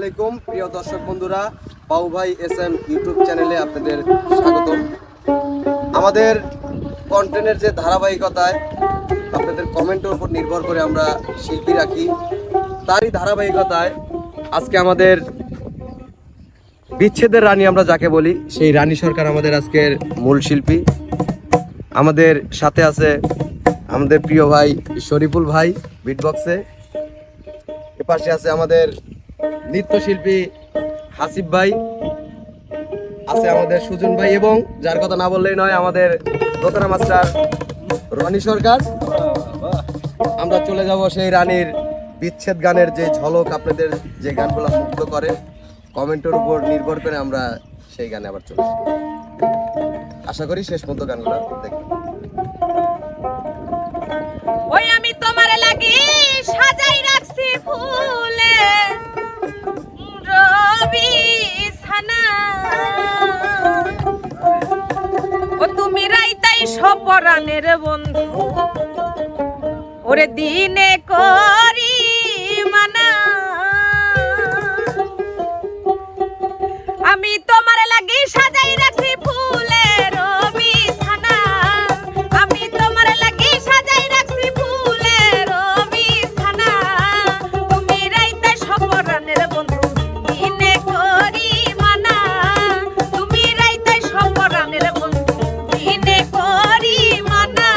আলাইকুম প্রিয় দর্শক বন্ধুরা, বাউ ভাই এসএম ইউটিউব চ্যানেলে আপনাদের স্বাগতম। আমাদের কন্টেন্টের যে ধারাবাহিকতায় আপনাদের কমেন্টের উপর নির্ভর করে আমরা শিল্পী রাখি, তারই ধারাবাহিকতায় আজকে আমাদের বিচ্ছেদের রানী আমরা যাকে বলি, সেই রানী সরকার আমাদের আজকের মূল শিল্পী। আমাদের সাথে আছে আমাদের প্রিয় ভাই শরীফুল ভাই বিটবক্সে, এপাশে আছে আমাদের নৃত্যশিল্পী হাসিব ভাই, আছে আমাদের সুজন ভাই, এবং যার কথা না বললেই নয় আমাদের দোতরা মাস্টার রনি সরকার। আমরা চলে যাব সেই রানীর বিচ্ছেদ গানের যে ঝলক, আপনাদের যে গানগুলো মুগ্ধ করে, কমেন্টের উপর নির্ভর করে আমরা সেই গানে আবার চলে আসি। আশা করি শেষ পর্যন্ত গানগুলো দেখবেন। ওই আমি তোমার লাগি সাজাই রাখছি ফুলে রবি ছানা, ও তুমি রাইতাই সপরানের বন্ধু, ওরে দিনে করি মানা। আমি তোমার লাগি সাজাই রাখছি ফুলে রবি ছানা, আমি তোমার লাগি সাজাই রাখছি ফুলে রবি ছানা, তুমি রাইতে সপরানের বন্ধু দিনে করি মানা, তুমি রাইতে সপরানের বন্ধু দিনে করি মানা।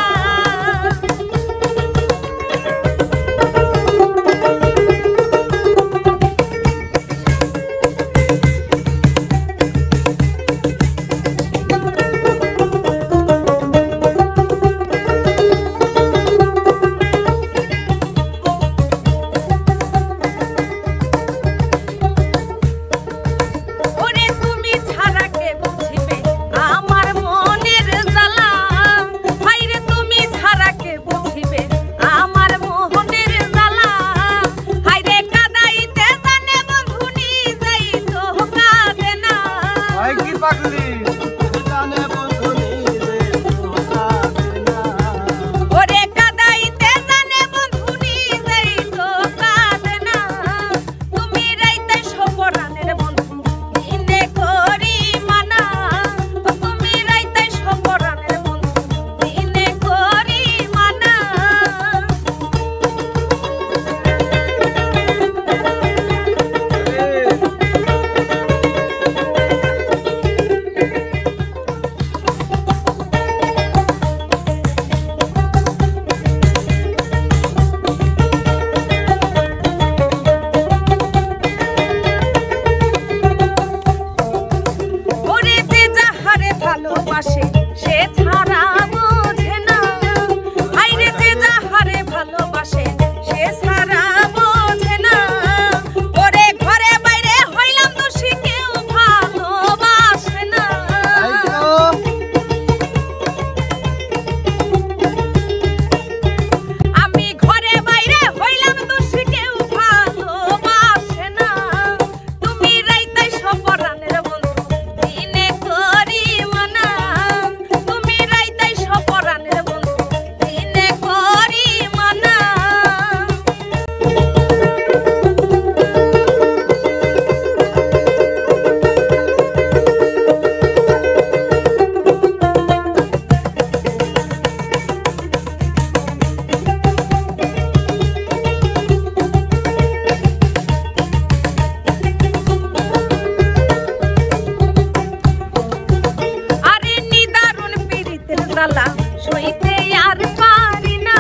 সইতে আর পারি না,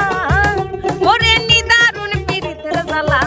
ওরে নিদারুণ পীড়িতের জ্বালা